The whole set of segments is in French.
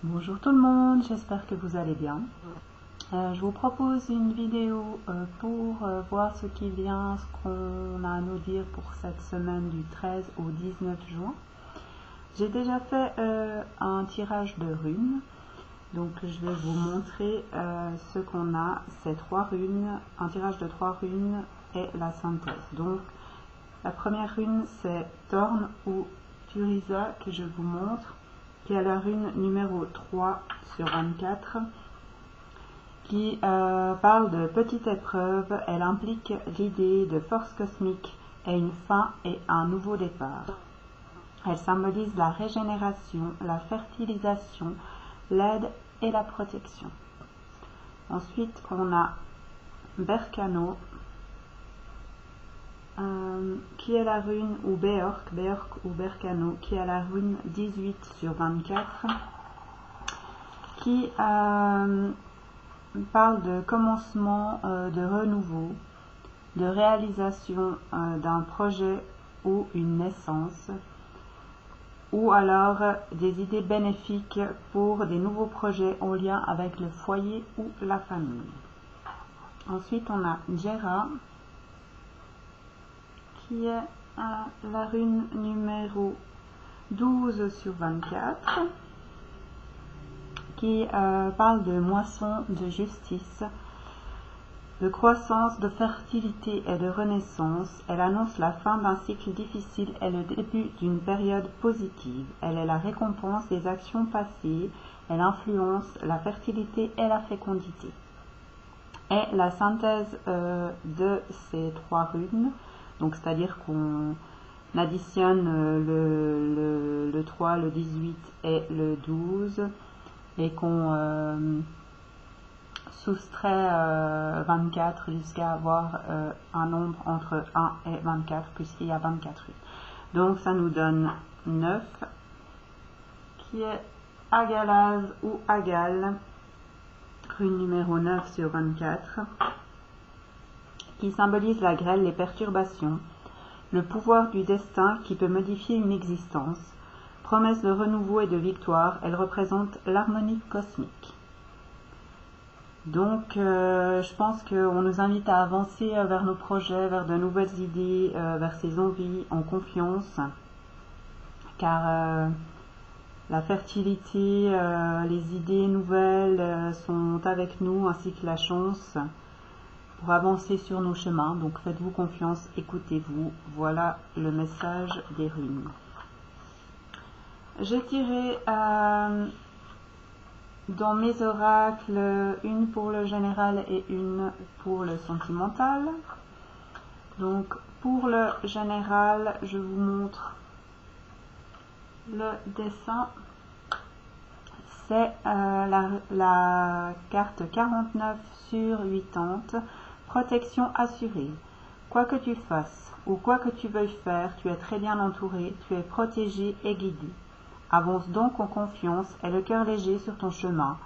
Bonjour tout le monde, j'espère que vous allez bien. Je vous propose une vidéo pour voir ce qui vient, ce qu'on a à nous dire pour cette semaine du 13 au 19 juin. J'ai déjà fait un tirage de runes, donc je vais vous montrer ce qu'on a, ces 3 runes, un tirage de 3 runes et la synthèse. Donc la première rune c'est Thorn ou Turiza que je vous montre, qui est la rune numéro 3 sur 24, qui parle de petite épreuve. Elle implique l'idée de force cosmique et une fin et un nouveau départ. Elle symbolise la régénération, la fertilisation, l'aide et la protection. Ensuite, on a Berkano, qui est la rune, ou Beork ou Berkano, qui est la rune 18 sur 24, qui parle de commencement, de renouveau, de réalisation d'un projet ou une naissance, ou alors des idées bénéfiques pour des nouveaux projets en lien avec le foyer ou la famille. Ensuite, on a Jera, qui est la rune numéro 12 sur 24, qui parle de moisson, de justice, de croissance, de fertilité et de renaissance. Elle annonce la fin d'un cycle difficile et le début d'une période positive. Elle est la récompense des actions passées. Elle influence la fertilité et la fécondité. Et la synthèse de ces 3 runes, donc c'est-à-dire qu'on additionne le 3, le 18 et le 12, et qu'on soustrait 24 jusqu'à avoir un nombre entre 1 et 24, puisqu'il y a 24 runes. Donc ça nous donne 9, qui est Agalaz ou Agal, rune numéro 9 sur 24, qui symbolise la grêle, les perturbations, le pouvoir du destin qui peut modifier une existence, promesse de renouveau et de victoire. Elle représente l'harmonie cosmique. Donc je pense qu'on nous invite à avancer vers nos projets, vers de nouvelles idées, vers ses envies, en confiance, car la fertilité, les idées nouvelles sont avec nous, ainsi que la chance pour avancer sur nos chemins. Donc faites-vous confiance, écoutez-vous. Voilà le message des runes. J'ai tiré dans mes oracles une pour le général et une pour le sentimental. Donc pour le général, je vous montre le dessin. C'est la carte 49 sur 80, protection assurée. Quoi que tu fasses ou quoi que tu veuilles faire, tu es très bien entouré, tu es protégé et guidé. Avance donc en confiance et le cœur léger sur ton chemin.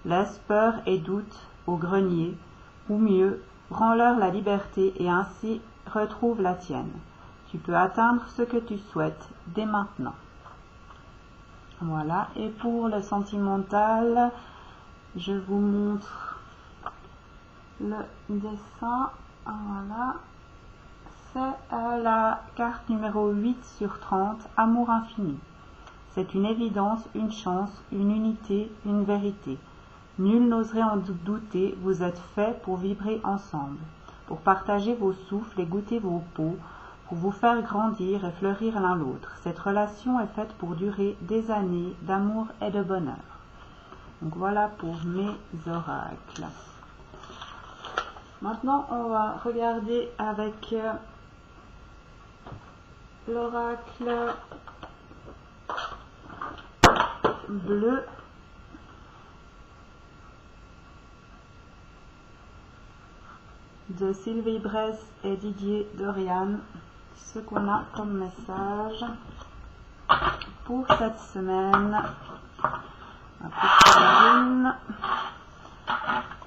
Laisse peur et doute au grenier, ou mieux, rends-leur la liberté et ainsi retrouve la tienne. Tu peux atteindre ce que tu souhaites dès maintenant. Voilà, et pour le sentimental, je vous montre le dessin. Voilà, c'est la carte numéro 8 sur 30, amour infini. C'est une évidence, une chance, une unité, une vérité. Nul n'oserait en douter, vous êtes faits pour vibrer ensemble, pour partager vos souffles et goûter vos peaux, pour vous faire grandir et fleurir l'un l'autre. Cette relation est faite pour durer des années d'amour et de bonheur. Donc voilà pour mes oracles. Maintenant, on va regarder avec l'oracle bleu. De Sylvie Bress et Didier Dorian, ce qu'on a comme message pour cette semaine.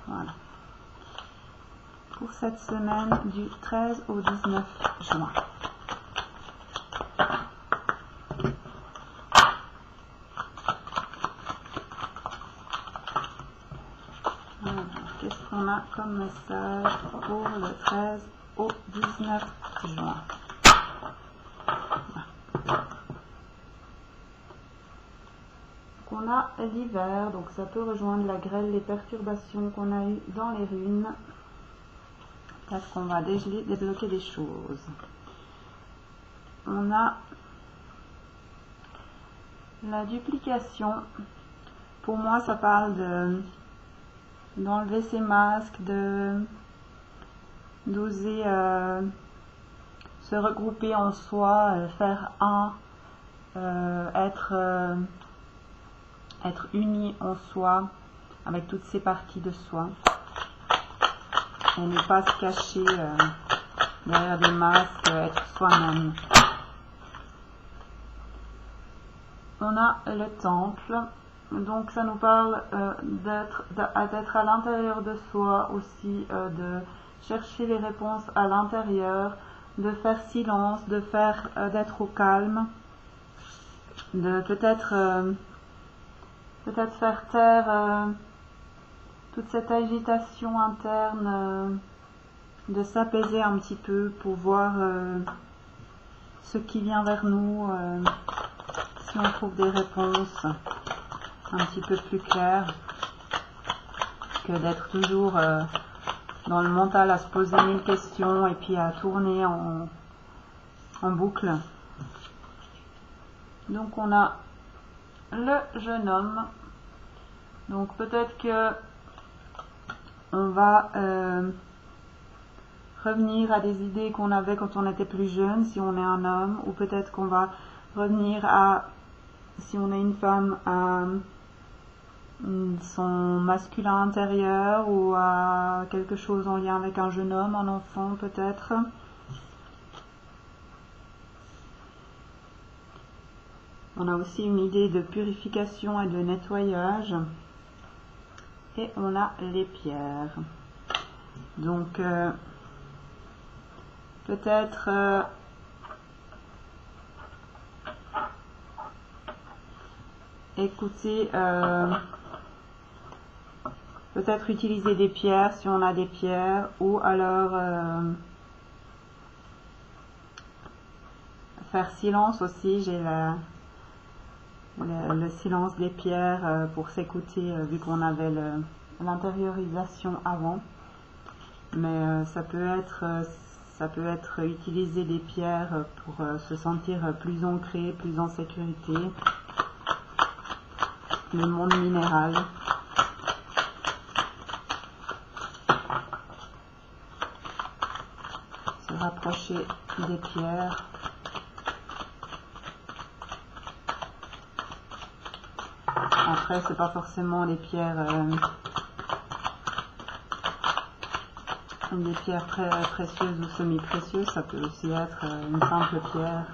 Voilà. Pour cette semaine du 13 au 19 juin. qu'est-ce qu'on a comme message pour le 13 au 19 juin? On a l'hiver, donc ça peut rejoindre la grêle, les perturbations qu'on a eues dans les runes. Peut-être qu'on va débloquer des choses. On a la duplication. Pour moi, ça parle d'enlever ses masques, d'oser se regrouper en soi, faire un, être uni en soi, avec toutes ces parties de soi, et ne pas se cacher derrière des masques, être soi-même. On a le temple, donc ça nous parle d'être à l'intérieur de soi aussi, de chercher les réponses à l'intérieur, de faire silence, d'être au calme, de peut-être faire taire toute cette agitation interne, de s'apaiser un petit peu pour voir ce qui vient vers nous, si on trouve des réponses un petit peu plus claires, que d'être toujours dans le mental à se poser 1000 questions et puis à tourner en boucle. Donc on a le jeune homme, donc peut-être que on va revenir à des idées qu'on avait quand on était plus jeune, si on est un homme, ou peut-être qu'on va revenir à, si on est une femme, à son masculin intérieur, ou à quelque chose en lien avec un jeune homme, un enfant peut-être. On a aussi une idée de purification et de nettoyage. Et on a les pierres. Donc, peut-être écouter, peut-être utiliser des pierres si on a des pierres, ou alors faire silence aussi. J'ai le silence des pierres pour s'écouter, vu qu'on avait l'intériorisation avant. Mais ça peut être utiliser des pierres pour se sentir plus ancré, plus en sécurité. Le monde minéral. Se rapprocher des pierres. Après, c'est pas forcément des pierres précieuses ou semi-précieuses, ça peut aussi être une simple pierre.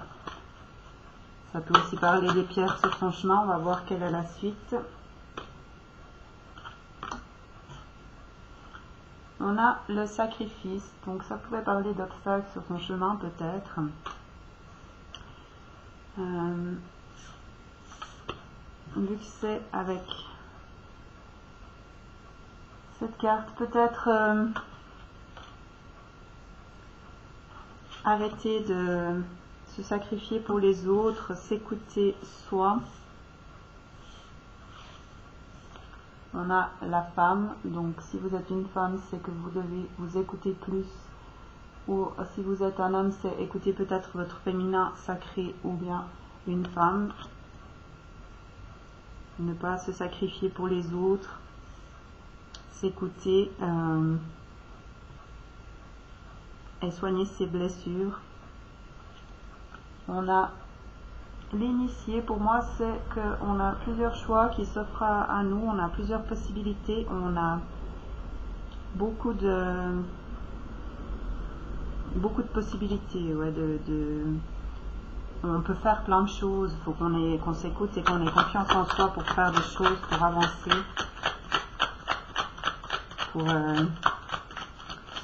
Ça peut aussi parler des pierres sur son chemin. On va voir quelle est la suite. On a le sacrifice, donc ça pouvait parler d'obstacles sur son chemin peut-être. Vu que c'est avec cette carte, peut-être arrêter de se sacrifier pour les autres, s'écouter soi. On a la femme, donc si vous êtes une femme, c'est que vous devez vous écouter plus. Ou si vous êtes un homme, c'est écouter peut-être votre féminin sacré ou bien une femme. Ne pas se sacrifier pour les autres. S'écouter et soigner ses blessures. On a l'initié, pour moi, c'est qu'on a plusieurs choix qui s'offrent à nous, on a plusieurs possibilités, on a beaucoup de possibilités, ouais, on peut faire plein de choses, il faut qu'on s'écoute et qu'on ait confiance en soi pour faire des choses, pour avancer, pour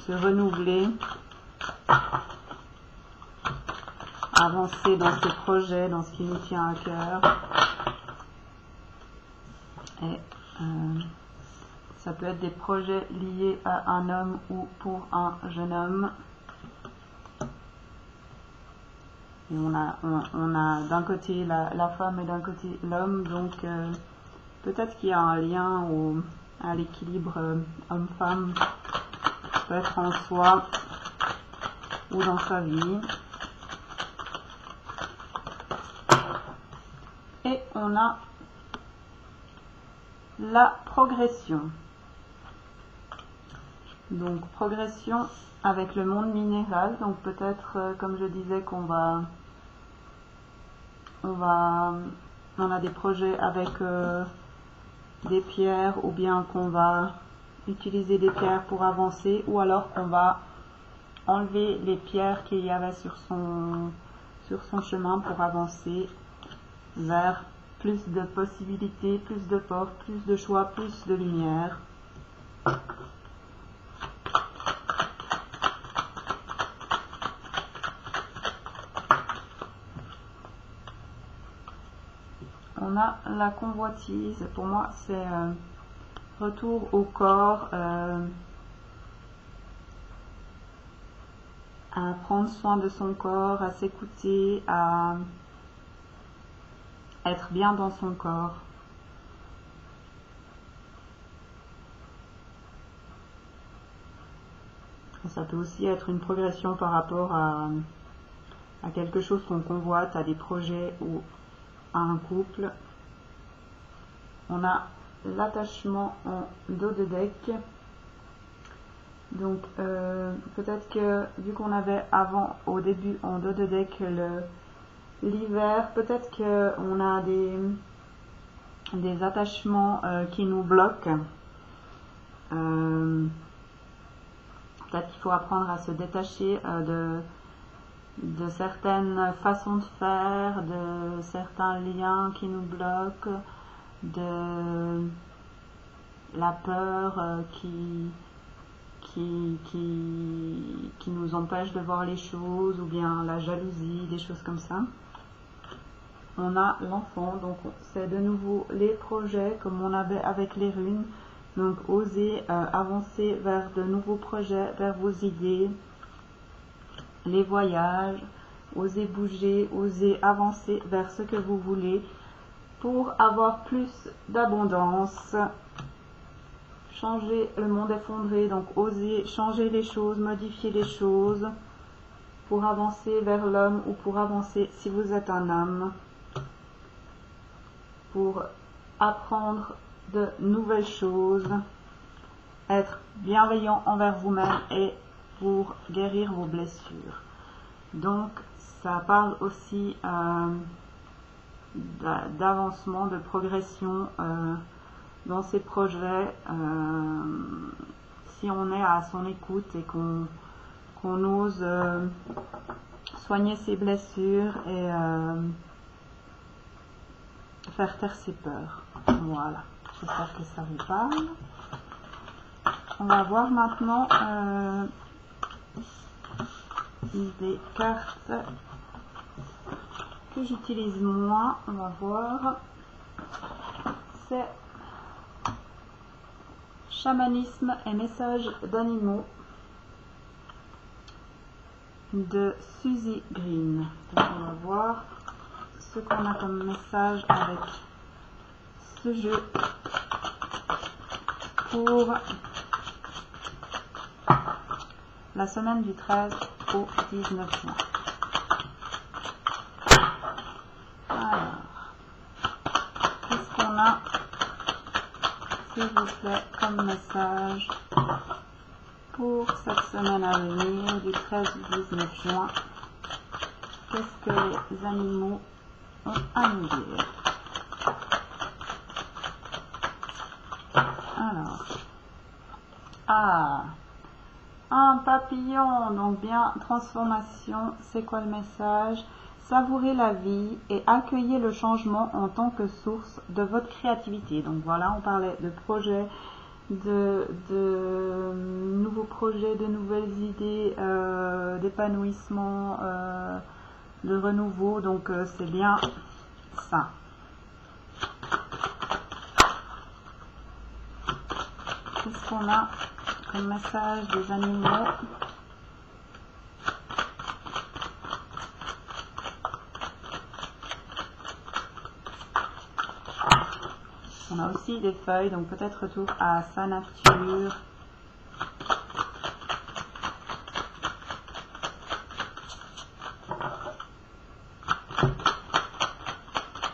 se renouveler, avancer dans ses projets, dans ce qui nous tient à cœur. Et Ça peut être des projets liés à un homme ou pour un jeune homme. Et on a d'un côté la femme et d'un côté l'homme, donc peut-être qu'il y a un lien à l'équilibre homme-femme, peut-être en soi ou dans sa vie. Et on a la progression. Donc progression avec le monde minéral, donc peut-être comme je disais qu'on a des projets avec des pierres, ou bien qu'on va utiliser des pierres pour avancer, ou alors qu'on va enlever les pierres qu'il y avait sur son chemin pour avancer vers plus de possibilités, plus de portes, plus de choix, plus de lumière. On a la convoitise. Pour moi, c'est retour au corps, à prendre soin de son corps, à s'écouter, à être bien dans son corps. Ça peut aussi être une progression par rapport à quelque chose qu'on convoite, à des projets ou à un couple. On a l'attachement en dos de deck. Donc peut-être que vu qu'on avait avant au début en dos de deck l'hiver, peut-être qu'on a des attachements qui nous bloquent. Peut-être qu'il faut apprendre à se détacher de certaines façons de faire, de certains liens qui nous bloquent, de la peur qui nous empêche de voir les choses, ou bien la jalousie, des choses comme ça. On a l'enfant, donc c'est de nouveau les projets comme on avait avec les runes. Donc osez avancer vers de nouveaux projets, vers vos idées, les voyages, osez bouger, osez avancer vers ce que vous voulez pour avoir plus d'abondance. Changer le monde effondré, donc osez changer les choses, modifier les choses pour avancer vers l'homme, ou pour avancer si vous êtes un homme, pour apprendre de nouvelles choses, être bienveillant envers vous-même et pour guérir vos blessures. Donc ça parle aussi d'avancement, de progression dans ces projets, si on est à son écoute et qu'on ose soigner ses blessures et faire taire ses peurs. Voilà, j'espère que ça vous parle. On va voir maintenant des cartes que j'utilise moi. On va voir. C'est Chamanisme et messages d'animaux de Suzy Green. Donc on va voir ce qu'on a comme message avec ce jeu pour la semaine du 13 au 19 juin. Alors, qu'est-ce qu'on a, s'il vous plaît, comme message pour cette semaine à venir du 13 au 19 juin? Qu'est-ce que les animaux ont à nous dire? Alors, un papillon, donc bien transformation. C'est quoi le message? Savourez la vie et accueillez le changement en tant que source de votre créativité. Donc voilà, on parlait de projets, de nouveaux projets, de nouvelles idées, d'épanouissement, de renouveau. Donc c'est bien ça. Qu'est-ce qu'on a comme message des animaux? On a aussi des feuilles, donc peut-être retour à sa nature.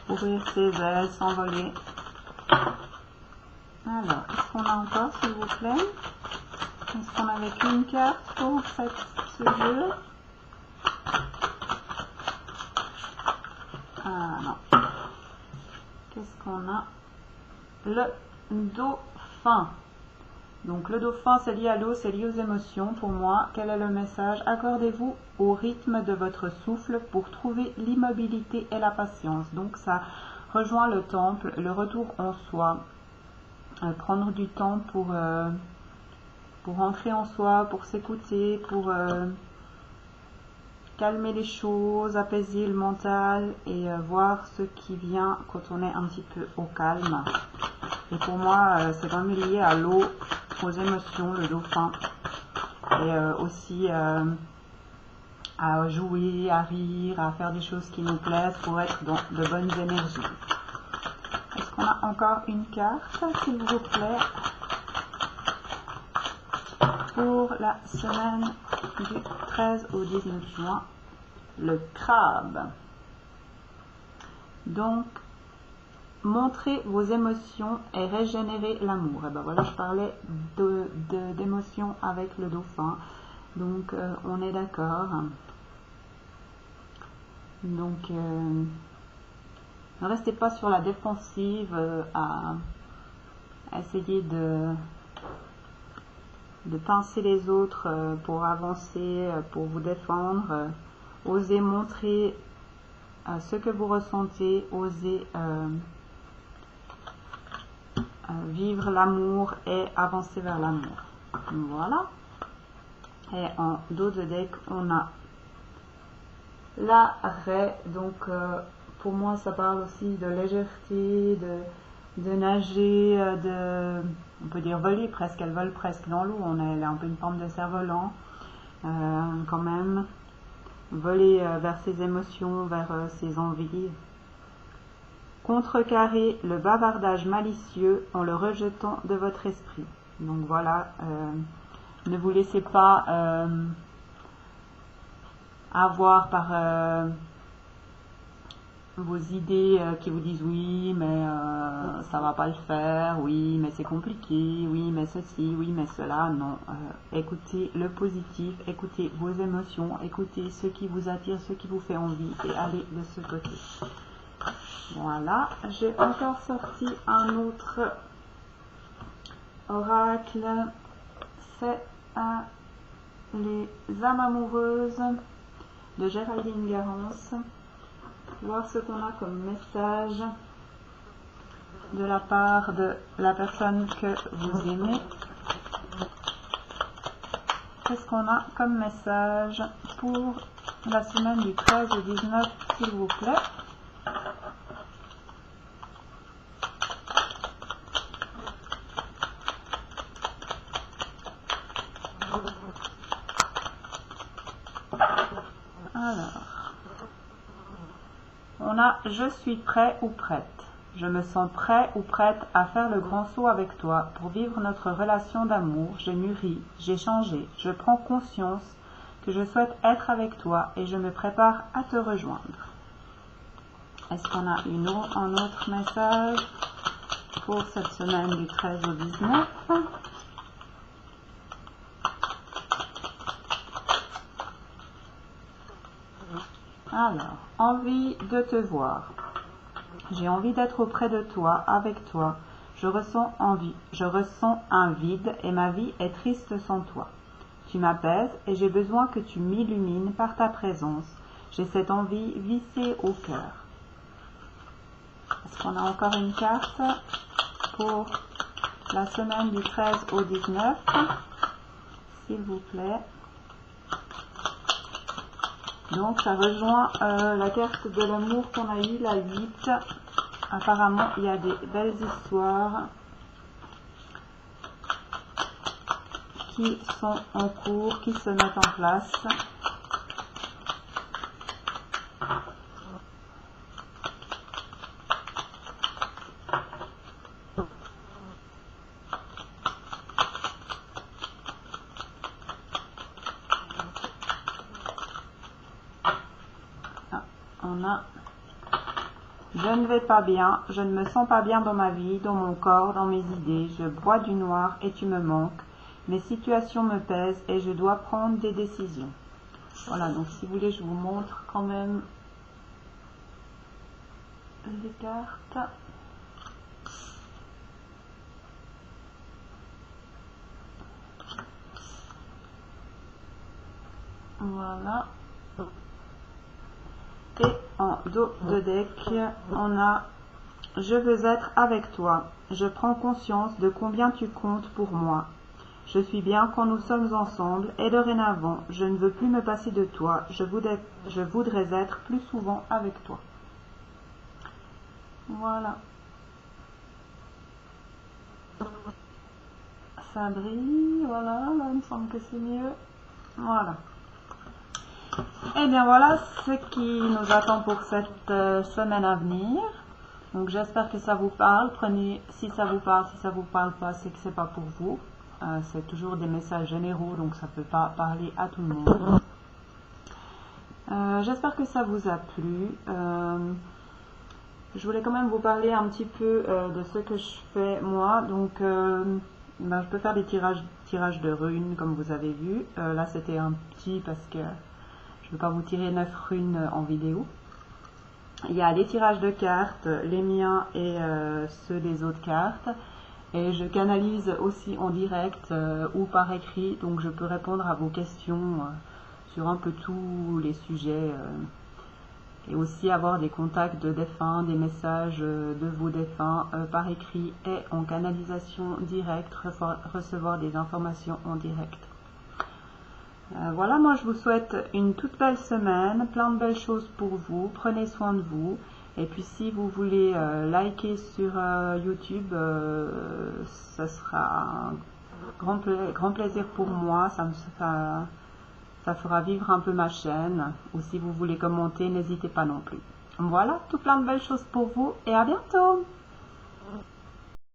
Ouvrir ses ailes, s'envoler. Alors, qu'est-ce qu'on a encore, s'il vous plaît? Est-ce qu'on avait qu'une carte pour ce jeu? Ah non. Qu'est-ce qu'on a? Le dauphin. Donc le dauphin, c'est lié à l'eau, c'est lié aux émotions. Pour moi, quel est le message? Accordez-vous au rythme de votre souffle pour trouver l'immobilité et la patience. Donc ça rejoint le temple, le retour en soi. Prendre du temps pour rentrer en soi, pour s'écouter, pour calmer les choses, apaiser le mental et voir ce qui vient quand on est un petit peu au calme. Et pour moi, c'est vraiment lié à l'eau, aux émotions, le dauphin. Et aussi à jouer, à rire, à faire des choses qui nous plaisent pour être dans de bonnes énergies. Est-ce qu'on a encore une carte, s'il vous plaît, pour la semaine du 13 au 19 juin, le crabe. Donc, montrer vos émotions et régénérer l'amour. Et ben voilà, je parlais d'émotions avec le dauphin. Donc, on est d'accord. Donc, ne restez pas sur la défensive à essayer de pincer les autres pour avancer, pour vous défendre. Osez montrer ce que vous ressentez, osez vivre l'amour et avancer vers l'amour. Voilà. Et en dos de deck, on a la raie. Donc, pour moi, ça parle aussi de légèreté, de nager, on peut dire voler presque. Elle vole presque dans l'eau. Elle a un peu une forme de cerf-volant, quand même. Voler vers ses émotions, vers ses envies. Contrecarrer le bavardage malicieux en le rejetant de votre esprit. Donc voilà, ne vous laissez pas avoir par vos idées qui vous disent oui mais ça va pas le faire, oui mais c'est compliqué, oui mais ceci, oui mais cela. Non, écoutez le positif, écoutez vos émotions, écoutez ce qui vous attire, ce qui vous fait envie et allez de ce côté. Voilà, j'ai encore sorti un autre oracle, c'est les âmes amoureuses de Géraldine Garance. Voir ce qu'on a comme message de la part de la personne que vous aimez. Qu'est-ce qu'on a comme message pour la semaine du 13 au 19, s'il vous plaît? Alors, on a « Je suis prêt ou prête ». Je me sens prêt ou prête à faire le grand saut avec toi pour vivre notre relation d'amour. J'ai mûri, j'ai changé, je prends conscience que je souhaite être avec toi et je me prépare à te rejoindre. Est-ce qu'on a un autre message pour cette semaine du 13 au 19 ? Alors, envie de te voir. J'ai envie d'être auprès de toi, avec toi. Je ressens un vide et ma vie est triste sans toi. Tu m'apaises et j'ai besoin que tu m'illumines par ta présence. J'ai cette envie vissée au cœur. Est-ce qu'on a encore une carte pour la semaine du 13 au 19, s'il vous plaît? Donc ça rejoint la carte de l'amour qu'on a eue, la 8. Apparemment il y a des belles histoires. qui sont en cours, qui se mettent en place. Je ne vais pas bien, je ne me sens pas bien dans ma vie, dans mon corps, dans mes idées, je bois du noir et tu me manques, mes situations me pèsent et je dois prendre des décisions. Voilà, donc si vous voulez, je vous montre quand même les cartes. Voilà. Et en dos de deck, on a « Je veux être avec toi. Je prends conscience de combien tu comptes pour moi. Je suis bien quand nous sommes ensemble et dorénavant, je ne veux plus me passer de toi. Je voudrais être plus souvent avec toi. » Voilà. Ça brille, voilà, là il me semble que c'est mieux. Voilà. Et bien voilà ce qui nous attend pour cette semaine à venir. Donc j'espère que ça vous parle. Prenez, si ça vous parle, si ça vous parle pas, c'est que c'est pas pour vous. C'est toujours des messages généraux, donc ça peut pas parler à tout le monde. J'espère que ça vous a plu. Je voulais quand même vous parler un petit peu de ce que je fais moi. Donc je peux faire des tirages de runes comme vous avez vu. Là c'était un petit parce que je ne veux pas vous tirer 9 runes en vidéo. Il y a les tirages de cartes, les miens et ceux des autres cartes. Et je canalise aussi en direct ou par écrit. Donc je peux répondre à vos questions sur un peu tous les sujets. Et aussi avoir des contacts de défunts, des messages de vos défunts par écrit et en canalisation directe, recevoir des informations en direct. Voilà, moi je vous souhaite une toute belle semaine, plein de belles choses pour vous, prenez soin de vous. Et puis si vous voulez liker sur YouTube, ce sera un grand plaisir pour moi, ça fera vivre un peu ma chaîne. Ou si vous voulez commenter, n'hésitez pas non plus. Voilà, tout plein de belles choses pour vous et à bientôt!